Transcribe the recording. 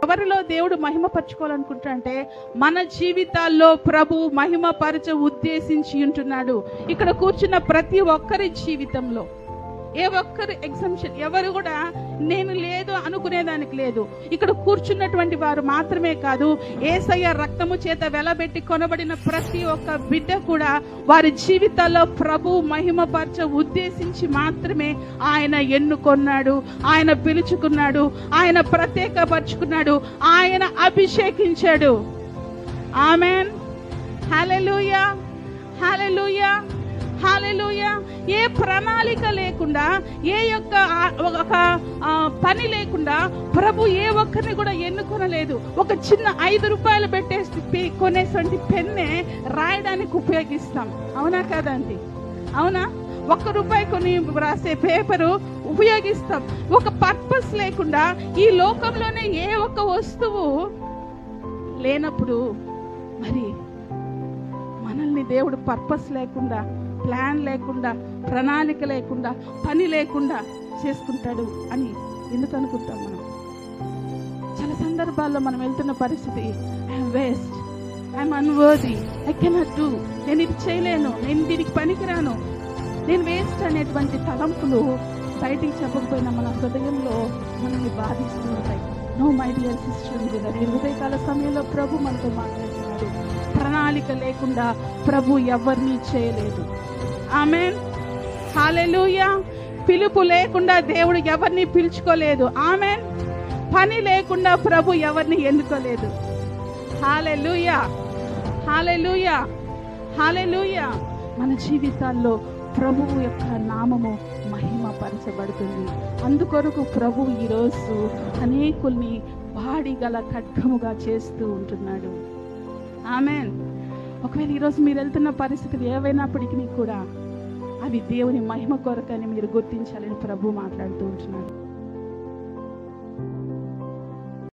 ఎవరిలో దేవుడు మహిమపరచుకోవాలనుకుంటాడంటే మన జీవితాల్లో ప్రభు మహిమపరచ ఉద్దేశించి ఉంటున్నాడు. ఇక్కడ కూర్చున్న ప్రతి ఒక్కరి జీవితంలో ఏ ఒక్కరు ఎగ్జంప్షన్ ఎవరు కూడా నేను లేదు అనుకునేదానికి లేదు. ఇక్కడ కూర్చున్నటువంటి వారు మాత్రమే కాదు, యేసయ్య రక్తము చేత వెలబెట్టి కొనబడిన ప్రతి ఒక్క బిడ్డ కూడా వారి జీవితాల్లో ప్రభు మహిమపరచ ఉద్దేశించి మాత్రమే ఆయన ఎన్నుకొన్నాడు, ఆయన పిలుచుకున్నాడు, ఆయన ప్రత్యేకపరుచుకున్నాడు, ఆయన అభిషేకించాడు. ఆమెన్. హల్లెలూయా, హల్లెలూయా, హల్లెలూయా. ఏ ప్రణాళిక లేకుండా, ఏ యొక్క ఒక పని లేకుండా ప్రభు ఏ ఒక్కరిని కూడా ఎన్నుకొనలేదు. ఒక చిన్న 5 రూపాయలు పెట్టేసి కొనేటువంటి పెన్నే రాయడానికి ఉపయోగిస్తాం, అవునా కాదండి? అవునా? 1 రూపాయి కొని రాసే పేపరు ఉపయోగిస్తాం. ఒక పర్పస్ లేకుండా ఈ లోకంలోనే ఏ ఒక్క వస్తువు లేనప్పుడు మరి మనల్ని దేవుడు పర్పస్ లేకుండా, ప్లాన్ లేకుండా, ప్రణాళిక లేకుండా, పని లేకుండా చేసుకుంటాడు అని ఎందుకు అనుకుంటాం మనం? చాలా సందర్భాల్లో మనం వెళ్తున్న పరిస్థితి, I'm waste, I'm unworthy, I cannot do, నేను ఇది చేయలేను, నేను దీనికి పనికిరాను, నేను వేస్ట్ అనేటువంటి తలంపులు బయటికి చెప్పకపోయినా మన హృదయంలో మనల్ని బాధిస్తూ ఉంటాయి. నో మై డియర్ సిస్టర్, ఈ హృదయకాల సమయంలో ప్రభు మనతో మాట్లాడుతున్నాడు. ప్రణాళిక లేకుండా ప్రభు ఎవరిని చేయలేదు. ఆమెన్. హల్లెలూయా. పిలుపు లేకుండా దేవుడు ఎవరిని పిలుచుకోలేదు. ఆమెన్. పని లేకుండా ప్రభు ఎవరిని ఎన్నుకోలేదు. హల్లెలూయా, హల్లెలూయా, హల్లెలూయా. మన జీవితాల్లో ప్రభువు యొక్క నామము మహిమపరచబడుతుంది. అందుకొరకు ప్రభు ఈరోజు అనేకుల్ని వాడి గల ఖడ్గముగా చేస్తూ ఉంటున్నాడు. ఆమెన్. ఒకవేళ ఈరోజు మీరు వెళ్తున్న పరిస్థితులు ఏవైనప్పటికీ కూడా అవి దేవుని మహిమ కొరకని మీరు గుర్తించాలని ప్రభు మాట్లాడుతూ ఉంటున్నాడు.